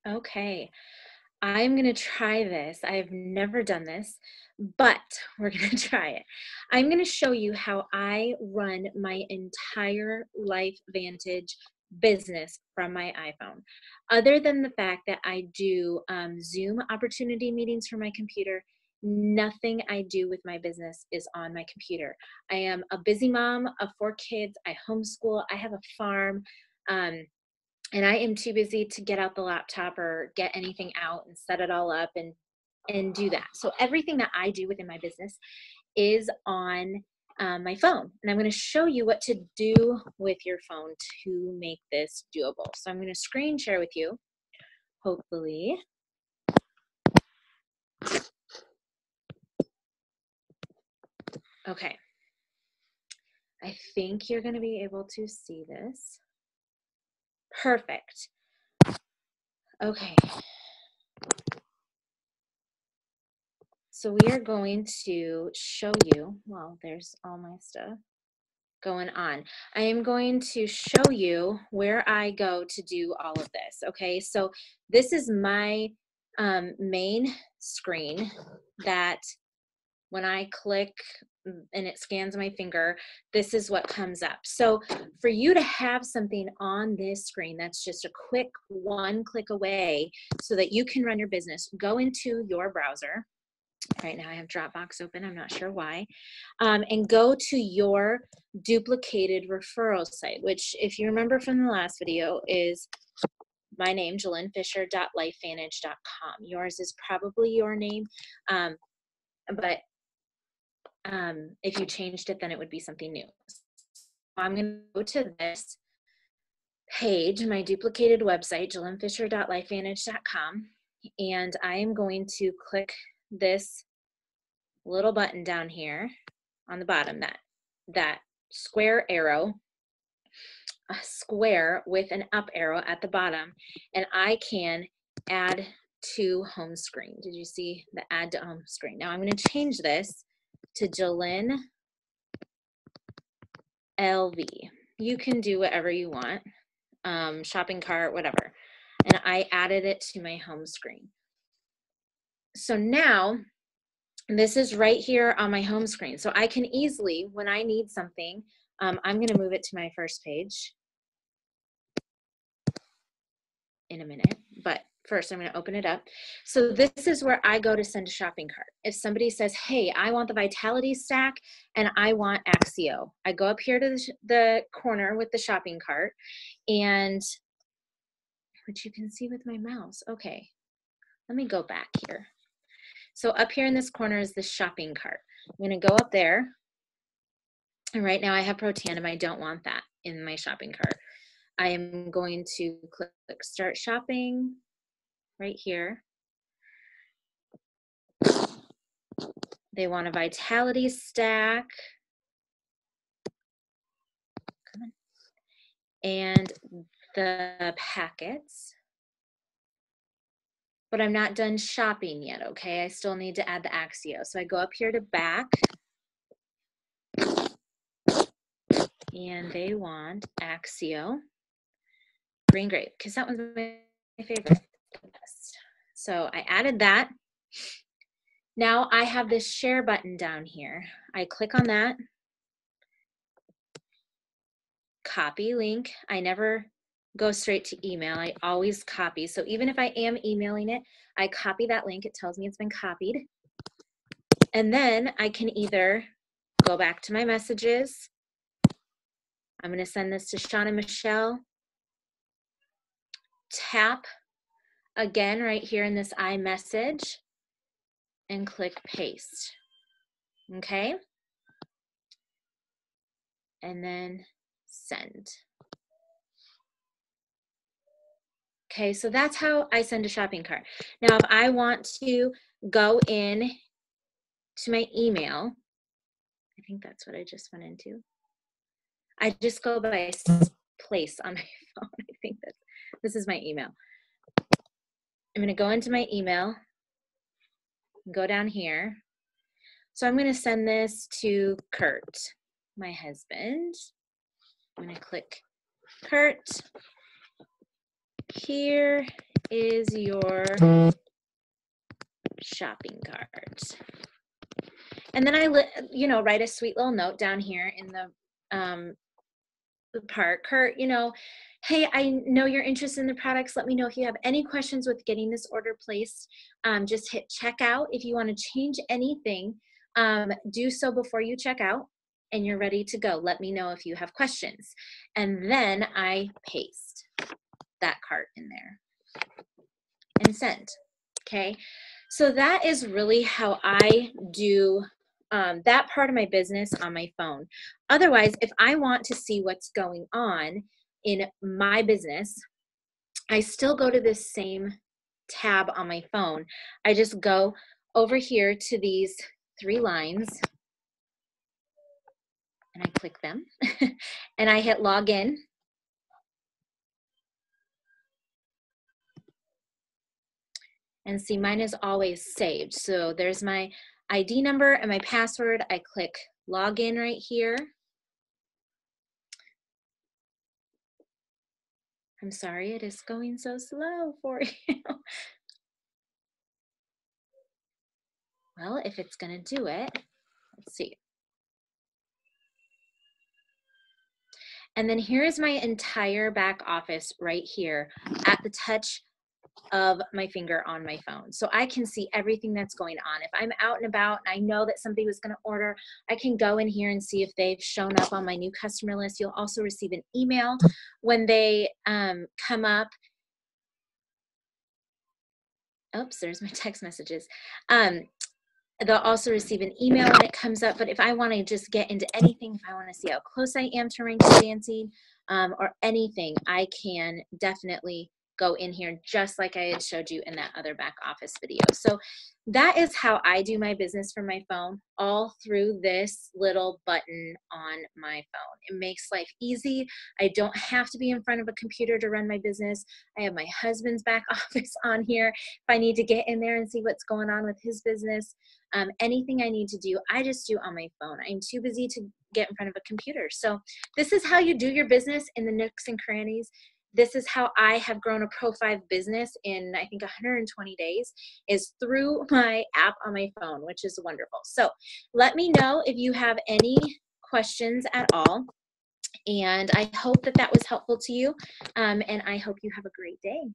Okay, I'm gonna try this. I've never done this, but we're gonna try it. I'm gonna show you how I run my entire LifeVantage business from my iPhone. Other than the fact that I do Zoom opportunity meetings from my computer, nothing I do with my business is on my computer. I am a busy mom of 4 kids. I homeschool. I have a farm. Um, and I am too busy to get out the laptop or get anything out and set it all up and do that. So everything that I do within my business is on my phone, and I'm going to show you what to do with your phone to make this doable. So I'm going to screen share with you, hopefully. Okay, I think you're going to be able to see this. Perfect. Okay. So we are going to show you, well, there's all my stuff going on. I am going to show you where I go to do all of this. Okay, so this is my main screen that when I click and it scans my finger, this is what comes up. So for you to have something on this screen that's just a quick one click away so that you can run your business, go into your browser. Right now I have Dropbox open, I'm not sure why, and go to your duplicated referral site, which if you remember from the last video is my name, JeLynneFisher.LifeVantage.com. Yours is probably your name, but if you changed it, then it would be something new. I'm going to go to this page, my duplicated website, JeLynneFisher.LifeVantage.com, and I am going to click this little button down here on the bottom, that square arrow, a square with an up arrow at the bottom, and I can add to home screen. Did you see the add to home screen? Now I'm going to change this to JeLynne LV. You can do whatever you want, shopping cart, whatever. And I added it to my home screen. So now this is right here on my home screen. So I can easily, when I need something, I'm going to move it to my first page in a minute, but first I'm going to open it up. So this is where I go to send a shopping cart. If somebody says, hey, I want the Vitality Stack and I want Axio, I go up here to the corner with the shopping cart, and which you can see with my mouse. Okay, let me go back here. So up here in this corner is the shopping cart. I'm going to go up there. And right now I have Protandim. I don't want that in my shopping cart. I am going to click Start Shopping right here. They want a Vitality Stack. Come on. And the packets. But I'm not done shopping yet, okay? I still need to add the Axio. So I go up here to back. And they want Axio. Green grape, because that one's my favorite. So I added that. Now I have this share button down here. I click on that. Copy link. I never go straight to email. I always copy. So even if I am emailing it, I copy that link. It tells me it's been copied. And then I can either go back to my messages. I'm going to send this to Sean and Michelle. Tap again right here in this iMessage and click paste. Okay? And then send. Okay, so that's how I send a shopping cart. Now, if I want to go in to my email, I think that's what I just went into. I just go by place on my phone. I think this is my email. I'm going to go into my email, go down here. So I'm going to send this to Kurt, my husband. I'm going to click Kurt. Here is your shopping cart? And then I, write a sweet little note down here in the part. Kurt, hey, I know you're interested in the products. Let me know if you have any questions with getting this order placed. Just hit checkout. If you want to change anything, do so before you check out and you're ready to go. Let me know if you have questions. And then I paste that cart in there and send. Okay, so that is really how I do that part of my business on my phone. Otherwise, if I want to see what's going on in my business, I still go to this same tab on my phone. I just go over here to these 3 lines and I click them and I hit log in. And see, mine is always saved. So there's my ID number and my password. I click login right here. I'm sorry, it is going so slow for you. Well, if it's gonna do it, let's see. And then here's my entire back office right here at the touch of my finger on my phone. So I can see everything that's going on. If I'm out and about and I know that somebody was going to order, I can go in here and see if they've shown up on my new customer list. You'll also receive an email when they come up. Oops, there's my text messages. They'll also receive an email when it comes up. But if I want to just get into anything, if I want to see how close I am to rank dancing or anything, I can definitely go in here just like I had showed you in that other back office video. So that is how I do my business from my phone, all through this little button on my phone. It makes life easy. I don't have to be in front of a computer to run my business. I have my husband's back office on here if I need to get in there and see what's going on with his business. Anything I need to do, I just do on my phone. I'm too busy to get in front of a computer. So this is how you do your business in the nooks and crannies. This is how I have grown a Pro5 business in, I think, 120 days, is through my app on my phone, which is wonderful. So let me know if you have any questions at all. And I hope that that was helpful to you. And I hope you have a great day.